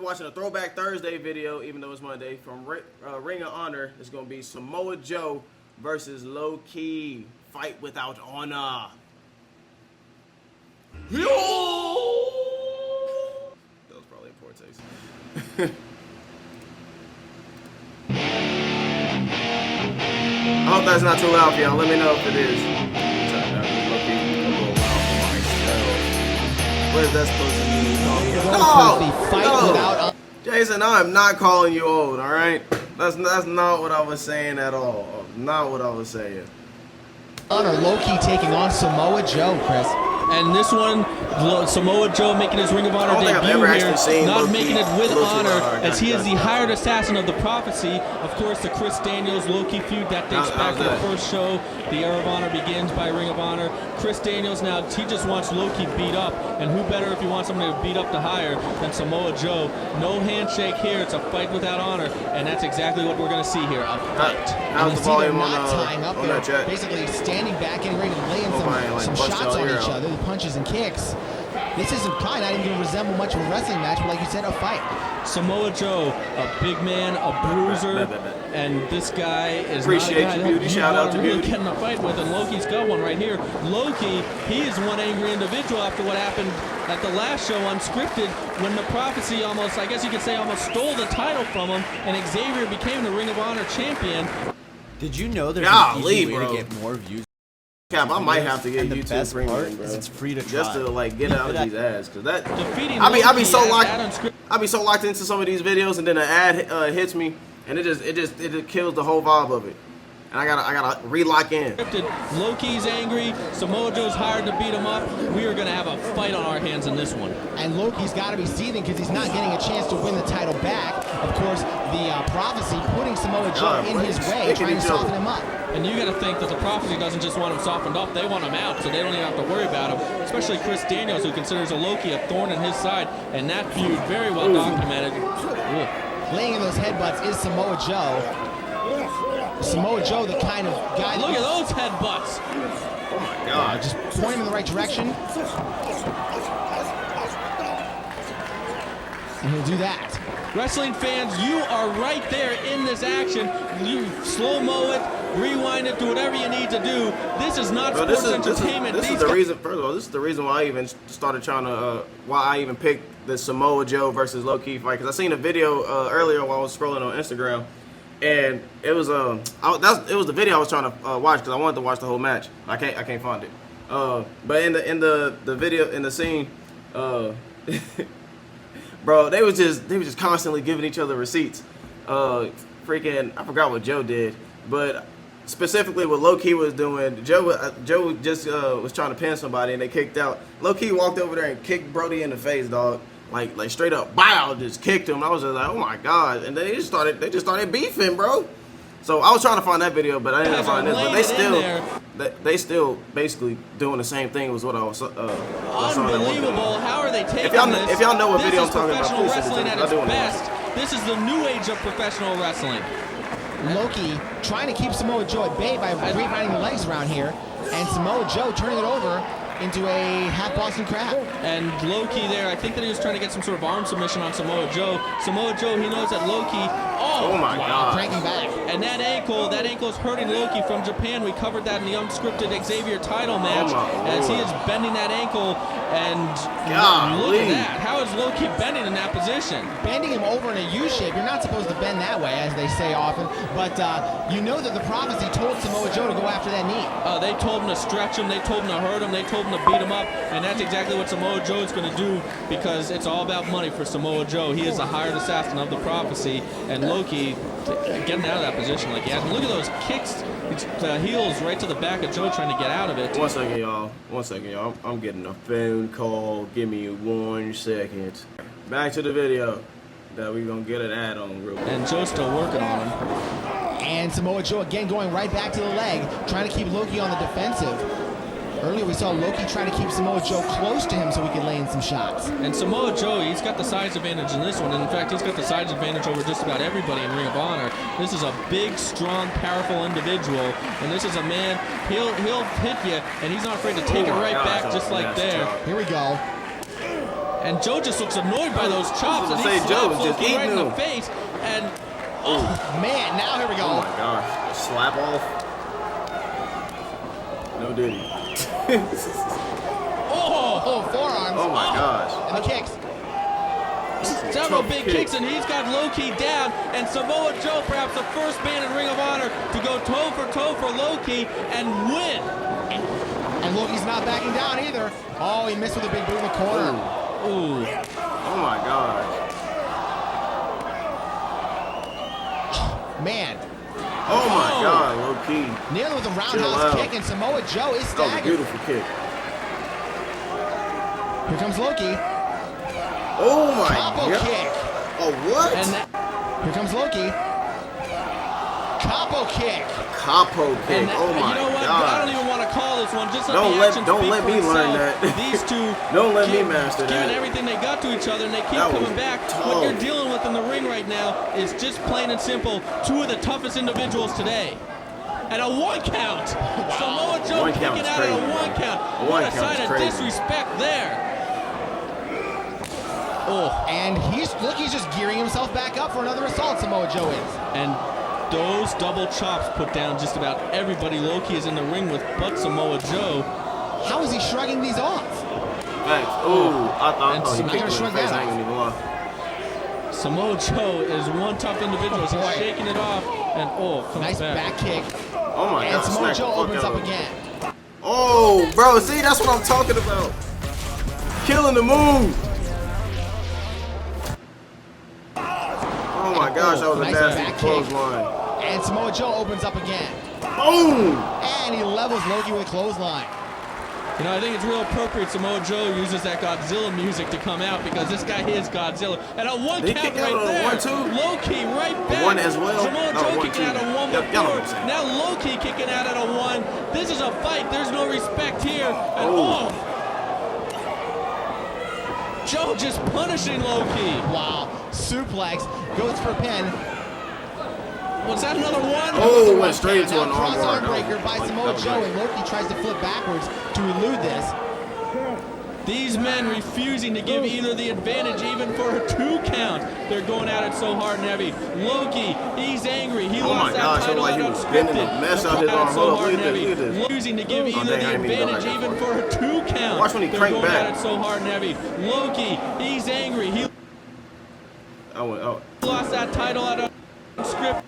watching a Throwback Thursday video, even though it's Monday, from Ring of Honor. It's going to be Samoa Joe versus Low Key. Fight without honor. Yo! That was probably in poor taste. I hope that's not too loud for y'all. Let me know if it is. What is that supposed to mean? No! Jason, I am not calling you old, alright? That's not what I was saying at all. Not what I was saying. Honor Low-Key taking on Samoa Joe, Chris. And this one, Samoa Joe making his Ring of Honor debut here, not making it with honor, as he is the hired assassin of the Prophecy. Of course, the Chris Daniels Low-Key feud that dates back to the first show. The Era of Honor begins by Ring of Honor. Chris Daniels now, he just wants Low-Key beat up, and who better if you want somebody to beat up the hire than Samoa Joe. No handshake here, it's a fight without honor, and that's exactly what we're going to see here, a fight. How's the volume on tying up there, that basically standing back and ready to lay in some shots on each other, the punches and kicks. This isn't probably not even going to resemble much of a wrestling match, but like you said, a fight. Samoa Joe, a big man, a bruiser, and this guy is appreciate not a guy you, Beauty. Shout out to really Beauty. Getting a fight with, and Loki's got one right here. Loki, he is one angry individual after what happened at the last show, Unscripted, when the Prophecy almost, I guess you could say, almost stole the title from him, and Xavier became the Ring of Honor champion. Did you know there's an easy way to get more views? Cap, I might have to get YouTube Premium, bro. It's free to try. Just to like get out of these ads, cause that Defeating I be so Loki locked into some of these videos, and then an ad hits me, and it just kills the whole vibe of it, and I gotta re-lock in. Loki's angry. Samoa Joe's hired to beat him up. We are gonna have a fight on our hands in this one. And Loki's got to be seething because he's not getting a chance to win the title back. Of course, the Prophecy putting Samoa Joe in his way, trying to soften him up. And you got to think that the Prophecy doesn't just want him softened up, they want him out, so they don't even have to worry about him. Especially Chris Daniels, who considers a Loki a thorn in his side, and that feud very well documented. Laying in those headbutts is Samoa Joe. Samoa Joe, the kind of guy. Look at those headbutts. Oh my God! Just point him in the right direction, and he'll do that. Wrestling fans, you are right there in this action. You slow-mo it, rewind it, do whatever you need to do. This is not sports entertainment. This is the reason. First of all, this is the reason why I even started trying to, why I even picked the Samoa Joe versus Low Key fight. Because I seen a video earlier while I was scrolling on Instagram, and it was it was the video I was trying to watch because I wanted to watch the whole match. I can't find it. But in the video, in the scene, bro, they was just constantly giving each other receipts. Freaking, I forgot what Joe did, but specifically what Low Key was doing, Joe just was trying to pin somebody and they kicked out. Low Key walked over there and kicked Brody in the face, dog. Like straight up, bow, just kicked him. I was just like, oh my God, and they just started beefing, bro. So I was trying to find that video, but I didn't find this. But they still basically doing the same thing was what I was. Unbelievable! How are they taking this? If y'all know what video I'm talking about, please wrestling at its best. This is the new age of professional wrestling. Loki trying to keep Samoa Joe at bay by grapevine the legs around here, and Samoa Joe turning it over into a half Boston Crab. And Loki there, I think that he was trying to get some sort of arm submission on Samoa Joe. Samoa Joe, he knows that Loki, oh my God, cranking back. And that ankle is hurting Loki from Japan. We covered that in the Unscripted Xavier title match, as he is bending that ankle. And look at that. How is Loki bending in that position? Bending him over in a U shape. You're not supposed to bend that way, as they say often. But you know that the Prophecy told Samoa Joe to go after that knee. They told him to stretch him. They told him to hurt him. They told him to beat him up. And that's exactly what Samoa Joe is going to do, because it's all about money for Samoa Joe. He is the hired assassin of the Prophecy. And Loki getting out of that position like he has. Look at those kicks. Heels right to the back of Joe trying to get out of it. One second, y'all. I'm getting a phone call. Give me 1 second. Back to the video that we're going to get an ad on real quick. And Joe's still working on him. And Samoa Joe again going right back to the leg, trying to keep Loki on the defensive. Earlier we saw Loki trying to keep Samoa Joe close to him so he could lay in some shots. And Samoa Joe, he's got the size advantage in this one. And in fact, he's got the size advantage over just about everybody in Ring of Honor. This is a big, strong, powerful individual. And this is a man, he'll hit you, and he's not afraid to take it right back just like there. Here we go. And Joe just looks annoyed by those chops, and he slaps Loki right in the face. And man, now here we go. Oh my gosh, slap off. No diddy. Oh, forearms. Oh my gosh. And the kicks. Several big kicks, and he's got Loki down. And Samoa Joe, perhaps the first man in Ring of Honor to go toe for Loki and win. And Loki's not backing down either. Oh, he missed with a big boot in the corner. Ooh. Oh my gosh. Man. Oh my God, Loki. Nearly with a roundhouse kick, and Samoa Joe is staggered. That was a beautiful kick. Here comes Loki. Oh my Capo God. kick. Oh, what? And here comes Loki. Capo kick. Capo kick. Oh my God. You know what? I don't even want to call this one. Just let don't the let, action don't speak let for me itself. learn that. These two don't let me master that. Giving everything they got to each other, and they keep coming back. Tough. What you're dealing with in the ring right now is just plain and simple two of the toughest individuals today. And a 1 count. Samoa Joe kicking out at a 1 count. What a sign of disrespect there. Oh, and he's just gearing himself back up for another assault. Samoa Joe is. And those double chops put down just about everybody Loki is in the ring with, but Samoa Joe. How is he shrugging these off? Thanks. Ooh, I thought he kicked him in the shrug face. that I ain't even lie. Samoa Joe is one tough individual. He's shaking it off, and comes nice back kick. Oh my God. And Samoa Joe opens up again. Oh, bro, see, that's what I'm talking about. Killing the move. Oh my gosh, that was a nasty clothesline. And Samoa Joe opens up again. Boom! And he levels Loki with a clothesline. You know, I think it's real appropriate Samoa Joe uses that Godzilla music to come out because this guy is Godzilla. And a 1 count right there. 1, 2. Loki right back. 1 as well. Samoa Joe kicking out a 1 before. Now Loki kicking out at a 1. This is a fight. There's no respect here. And Joe just punishing Loki. Wow. Suplex. Goes for a pin. Was that another 1? Oh, went straight into an arm breaker by Samoa Joe, and Loki tries to flip backwards to elude this. These men refusing to give either the advantage even for a 2 count. They're going at it so hard and heavy. Loki, he's angry. He lost that title out unscripted. Refusing to give either the advantage even for a 2 count. Watch when he crank back. They're going at it so hard and heavy. Loki, he's angry. He lost that title out of unscripted.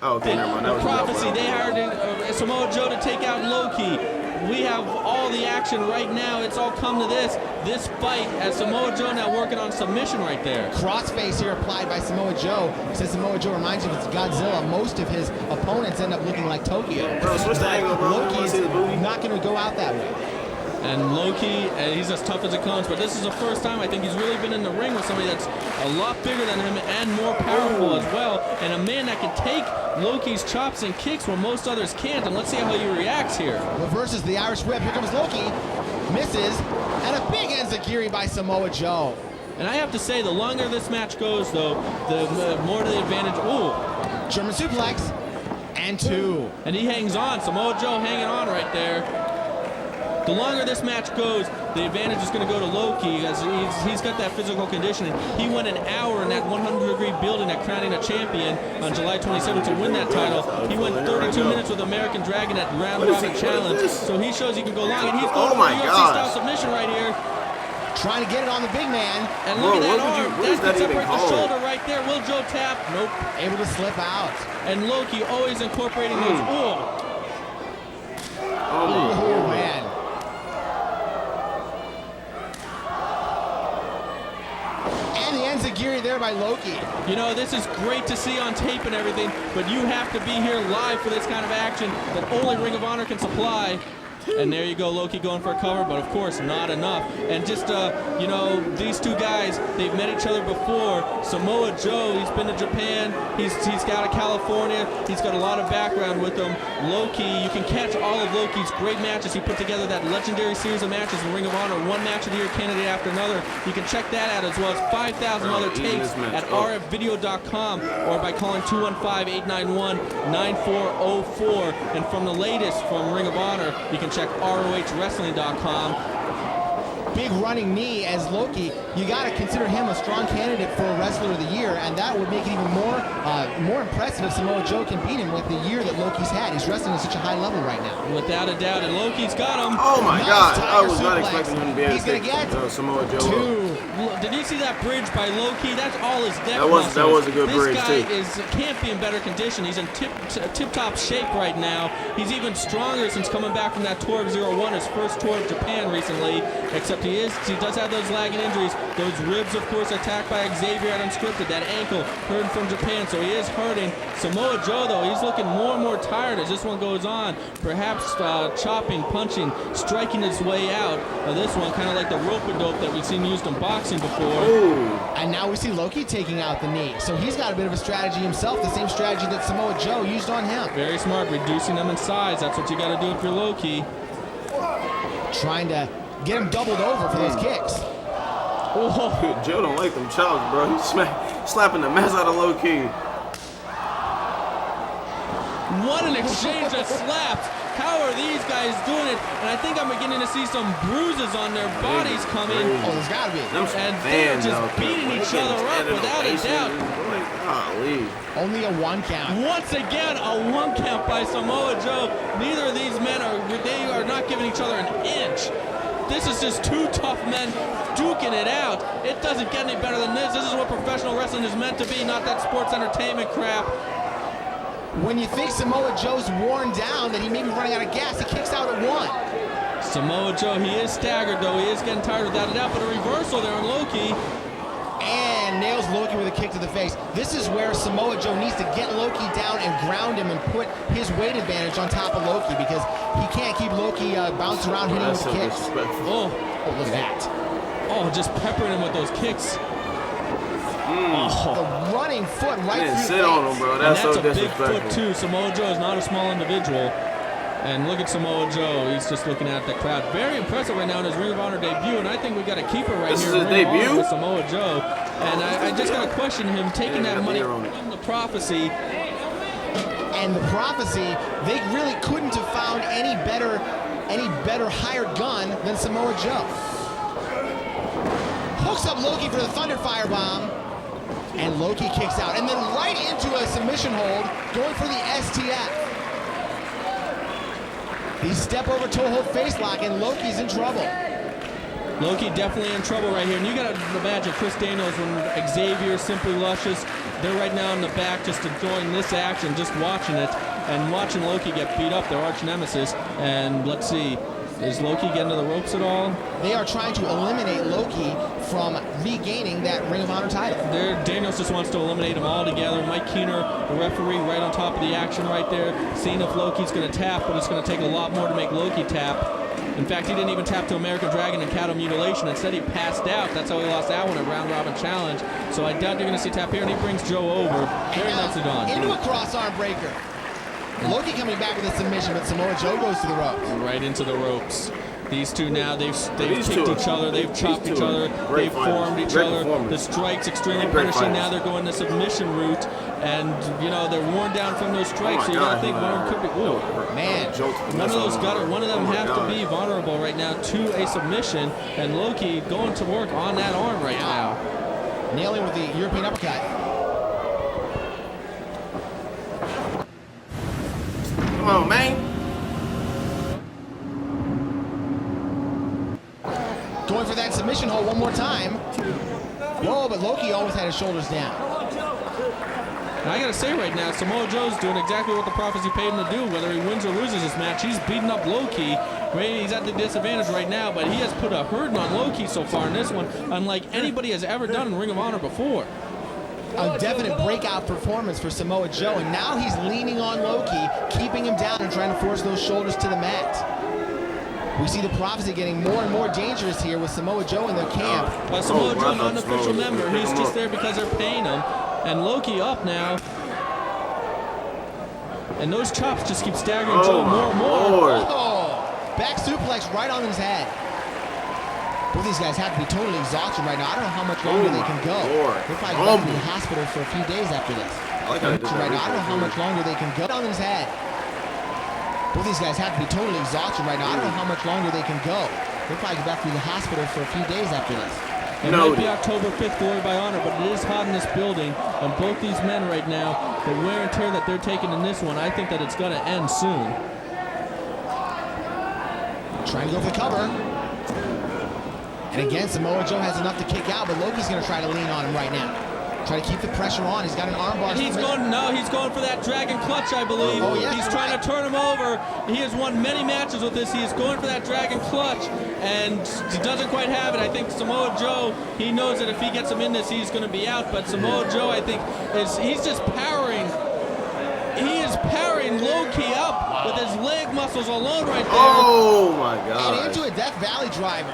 Oh, okay, never mind. That was Prophecy. They hired Samoa Joe to take out Loki. We have all the action right now. It's all come to this fight as Samoa Joe now working on submission right there. Crossface here applied by Samoa Joe. Says Samoa Joe reminds you of Godzilla. Most of his opponents end up looking like Tokyo. Bro, switch the angle, bro. Loki's not going to go out that way. And Loki, he's as tough as it comes, but this is the first time I think he's really been in the ring with somebody that's a lot bigger than him and more powerful as well, and a man that can take Loki's chops and kicks where most others can't, and let's see how he reacts here. Reverses the Irish whip. Here comes Loki. Misses, and a big enziguri by Samoa Joe. And I have to say, the longer this match goes, though, the more to the advantage. Ooh. German suplex, and 2. And he hangs on. Samoa Joe hanging on right there. The longer this match goes, the advantage is going to go to Loki as he's got that physical conditioning. He went an hour in that 100-degree building at Crowning a Champion on July 27th to win that title. He went 32 minutes with American Dragon at Round Robin Challenge. So he shows he can go long, and he's going for a UFC-style submission right here. Trying to get it on the big man. And look at that arm. That can separate the shoulder right there. Will Joe tap? Nope. Able to slip out. And Loki always incorporating those. Oh, man. And the enziguri there by Loki. You know, this is great to see on tape and everything, but you have to be here live for this kind of action that only Ring of Honor can supply. And there you go, Loki going for a cover, but of course not enough. And just, you know, these two guys, they've met each other before. Samoa Joe, he's been to Japan. He's out of California. He's got a lot of background with him. Loki, you can catch all of Loki's great matches. He put together that legendary series of matches in Ring of Honor, one match of the year candidate after another. You can check that out as well as 5,000 other tapes at rfvideo.com or by calling 215-891-9404. And from the latest from Ring of Honor, you can check ROHWrestling.com. Big running knee as Loki you got to consider him a strong candidate for a Wrestler of the Year, and that would make it even more impressive if Samoa Joe can beat him with the year that Loki's had. He's wrestling at such a high level right now. Without a doubt, and Loki's got him. Oh my God! I was not suplex. expecting him to be able to get Samoa Joe. Did you see that bridge by Loki? That's all his neck that was a good bridge too. This guy can't be in better condition. He's in tip-top shape right now. He's even stronger since coming back from that tour of 01, his first tour of Japan recently. Except he does have those lagging injuries. Those ribs, of course, attacked by Xavier at Unscripted. That ankle hurting from Japan, so he is hurting. Samoa Joe, though, he's looking more and more tired as this one goes on. Perhaps chopping, punching, striking his way out of this one, kind of like the rope-a-dope that we've seen used in boxing before. Ooh. And now we see Loki taking out the knee. So he's got a bit of a strategy himself, the same strategy that Samoa Joe used on him. Very smart, reducing them in size. That's what you got to do if you're Loki. Trying to get him doubled over for those kicks. Oh, Joe don't like them chops, bro. He's slapping the mess out of Loki. What an exchange of slaps. How are these guys doing it? And I think I'm beginning to see some bruises on their bodies coming. Oh, there's got to be. And they're just beating each other up without a doubt. Only a 1 count. Once again, a 1 count by Samoa Joe. Neither of these men are not giving each other an inch. This is just two tough men duking it out. It doesn't get any better than this. This is what professional wrestling is meant to be, not that sports entertainment crap. When you think Samoa Joe's worn down, that he may be running out of gas, he kicks out at 1. Samoa Joe, he is staggered, though. He is getting tired without a doubt, but a reversal there on Loki. And nails Loki with a kick to the face. This is where Samoa Joe needs to get Loki down and ground him and put his weight advantage on top of Loki, because he can't keep Loki bouncing around hitting him with the kicks. Oh, look at that. Oh, just peppering him with those kicks. The running foot right through sit on him, bro. That's so disrespectful. A big foot, too. Samoa Joe is not a small individual. And look at Samoa Joe. He's just looking at the crowd. Very impressive right now in his Ring of Honor debut. And I think we got to keep it right this here. This is his debut? With Samoa Joe. And I just got to question him taking that money from the Prophecy. And the Prophecy, they really couldn't have found any better hired gun than Samoa Joe. Hooks up Loki for the Thunder Firebomb. And Loki kicks out. And then right into a submission hold, going for the STF. The step over toe hold face lock, and Loki's in trouble. Loki definitely in trouble right here. And you got to imagine Chris Daniels when Xavier, Simply Luscious, they're right now in the back just enjoying this action, just watching it, and watching Loki get beat up, their arch nemesis. And let's see, is Loki getting to the ropes at all? They are trying to eliminate Loki from regaining that Ring of Honor title. Daniels just wants to eliminate him altogether. Mike Keener, the referee, right on top of the action right there, seeing if Loki's going to tap, but it's going to take a lot more to make Loki tap. In fact, he didn't even tap to American Dragon and Cattle Mutilation. Instead, he passed out. That's how he lost that one at Round Robin Challenge. So I doubt you're going to see tap here, and he brings Joe over. Very nicely done. Into a cross arm breaker. Loki coming back with a submission, but Samoa Joe goes to the ropes. Right into the ropes. These two now, they've kicked each other, they've chopped each other, they've formed each other. The strike's extremely punishing. Now they're going the submission route, and you know they're worn down from those strikes. So you gotta think one could be. Ooh, man, one of them have to be vulnerable right now to a submission, and Loki going to work on that arm right now. Nailing with the European uppercut. Come on, man. Going for that submission hold one more time. Whoa, but Loki always had his shoulders down. And I gotta say right now, Samoa Joe's doing exactly what the Prophecy paid him to do. Whether he wins or loses this match, he's beating up Loki. Maybe he's at the disadvantage right now, but he has put a hurting on Loki so far in this one, unlike anybody has ever done in Ring of Honor before. A definite breakout performance for Samoa Joe, and now he's leaning on Loki, keeping him down and trying to force those shoulders to the mat. We see the Prophecy getting more and more dangerous here with Samoa Joe in their camp. But Samoa Joe, not an official member. He's just there because they're paying him. And Loki up now. And those chops just keep staggering Joe more and more. Oh, back suplex right on his head. Both these guys have to be totally exhausted right now. I don't know how much longer they can go. They'll probably go to the hospital for a few days after this. I don't know how much longer they can go. On his head. Both these guys have to be totally exhausted right now. I don't know how much longer they can go. They'll probably go back to the hospital for a few days after this. It might be October 5th, Glory by Honor, but it is hot in this building. And both these men right now, the wear and tear that they're taking in this one, I think that it's going to end soon. Trying to go for the cover. And again, Samoa Joe has enough to kick out, but Loki's going to try to lean on him right now. Try to keep the pressure on. He's got an armbar. He's going for that dragon clutch, I believe. Oh, yeah, he's trying to turn him over. He has won many matches with this. He is going for that dragon clutch, and he doesn't quite have it. I think Samoa Joe, he knows that if he gets him in this, he's going to be out. But Samoa Joe, I think, he's just powering. He is powering Loki up with his leg muscles alone right there. Oh, my God. And into a Death Valley driver.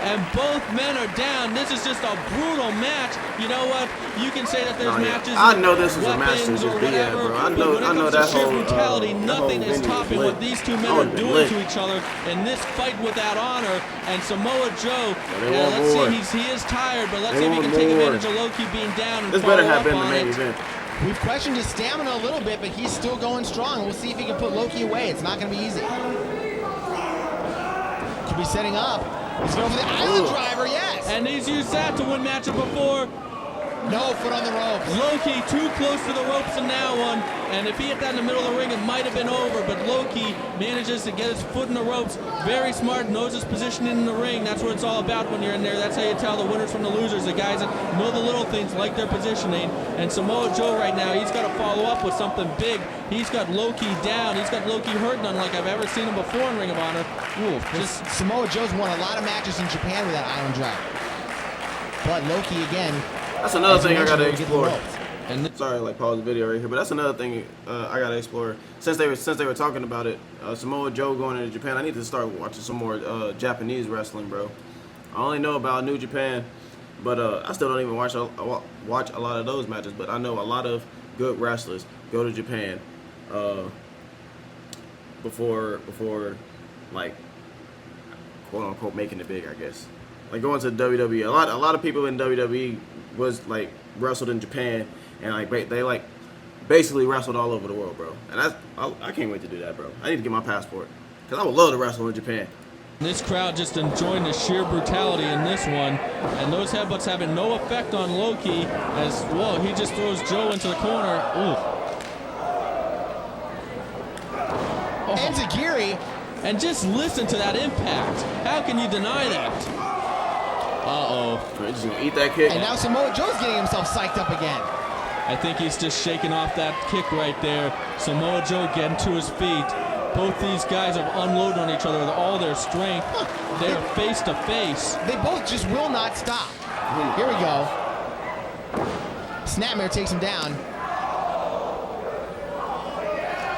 And both men are down. This is just a brutal match. You know what? You can say that there's matches. I know this is a match to just be at, bro. I know that whole brutality. Nothing is topping what these two men are doing to each other in this fight without honor. And Samoa Joe, let's see, he is tired, but let's see if he can take advantage of Loki being down. And this better have been the main event. We've questioned his stamina a little bit, but he's still going strong. We'll see if he can put Loki away. It's not going to be easy. Could be setting up. He's going for the island driver, yes! And he's used that to win matches before. No, foot on the ropes. Loki too close to the ropes in that one. And if he hit that in the middle of the ring, it might have been over. But Loki manages to get his foot in the ropes. Very smart, knows his position in the ring. That's what it's all about when you're in there. That's how you tell the winners from the losers. The guys that know the little things, like their positioning. And Samoa Joe right now, he's got to follow up with something big. He's got Loki down. He's got Loki hurting unlike I've ever seen him before in Ring of Honor. Samoa Joe's won a lot of matches in Japan with that Island Driver. But Loki again. That's another thing I gotta explore. And sorry, like pause the video right here, but that's another thing I gotta explore. Since they were talking about it, Samoa Joe going into Japan, I need to start watching some more Japanese wrestling, bro. I only know about New Japan, but I still don't even watch a lot of those matches. But I know a lot of good wrestlers go to Japan before like quote unquote making it big, I guess. Like going to WWE. A lot of people in WWE was like wrestled in Japan, and like they like basically wrestled all over the world, bro. And I can't wait to do that, bro. I need to get my passport because I would love to wrestle in Japan. This crowd just enjoying the sheer brutality in this one, and those headbutts having no effect on Loki as well. He just throws Joe into the corner. Ooh. Enziguri. And just listen to that impact. How can you deny that? Uh-oh. He's just gonna eat that kick. And now Samoa Joe's getting himself psyched up again. I think he's just shaking off that kick right there. Samoa Joe getting to his feet. Both these guys have unloaded on each other with all their strength. They're face to face. They both just will not stop. Here we go. Snapmare takes him down.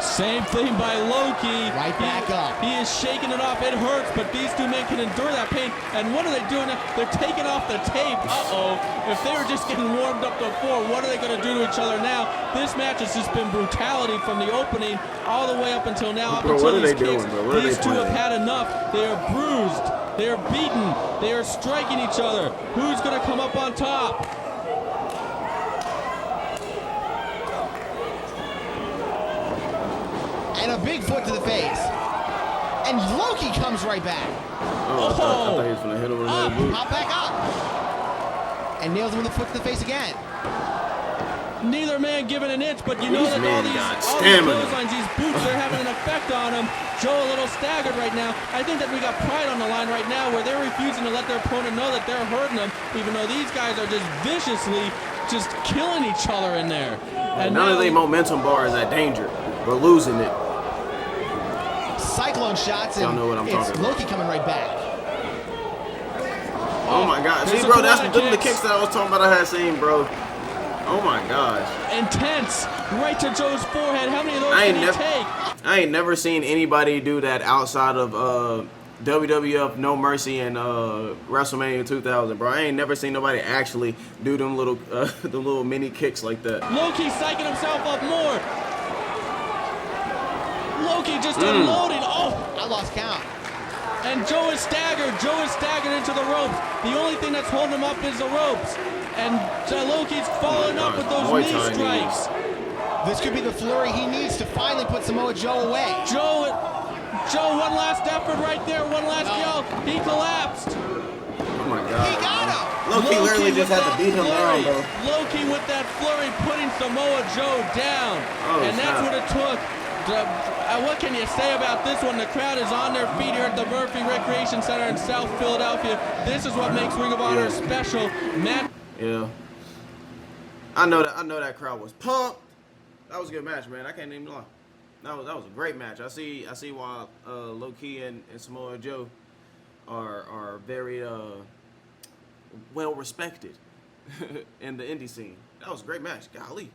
Same thing by Loki. Right back up. He is shaking it off. It hurts, but these two men can endure that pain. And what are they doing? They're taking off the tape. Uh-oh. If they were just getting warmed up before, what are they going to do to each other now? This match has just been brutality from the opening all the way up until now. Up until these kicks. These two have had enough. They are bruised. They are beaten. They are striking each other. Who's going to come up on top? And a big foot to the face. And Loki comes right back. Oh, I thought he was going to hit over the boot. Pop back up. And nails him with a foot to the face again. Neither man giving an inch, but you know that all these clotheslines, these boots, they're having an effect on him. Joe a little staggered right now. I think that we got pride on the line right now where they're refusing to let their opponent know that they're hurting them, even though these guys are just viciously just killing each other in there. And none of the momentum bar is at danger. We're losing it. Cyclone shots, and know what I'm it's talking about. Loki coming right back. Oh my God. See, bro, that's the kicks that I was talking about I had seen, bro. Oh my gosh. Intense. Right to Joe's forehead. How many of those can he take? I ain't never seen anybody do that outside of WWF No Mercy and WrestleMania 2000, bro. I ain't never seen nobody actually do them little mini kicks like that. Loki psyching himself up more. Loki just unloading. Oh, I lost count. And Joe is staggered. Joe is staggered into the ropes. The only thing that's holding him up is the ropes. And Loki's following up with those knee strikes. This could be the flurry he needs to finally put Samoa Joe away. Joe, one last effort right there. One last yell. He collapsed. I'm my God. He got him. Low-key literally just had to beat him down, bro. Low-key with that flurry, putting Samoa Joe down. Oh, and that's snap. what it took. What can you say about this one? The crowd is on their feet here at the Murphy Recreation Center in South Philadelphia. This is what makes Ring of Honor special. Yeah. I know that crowd was pumped. That was a good match, man. I can't even lie. That was a great match. I see why Low-key and Samoa Joe are very well respected in the indie scene. That was a great match. Golly.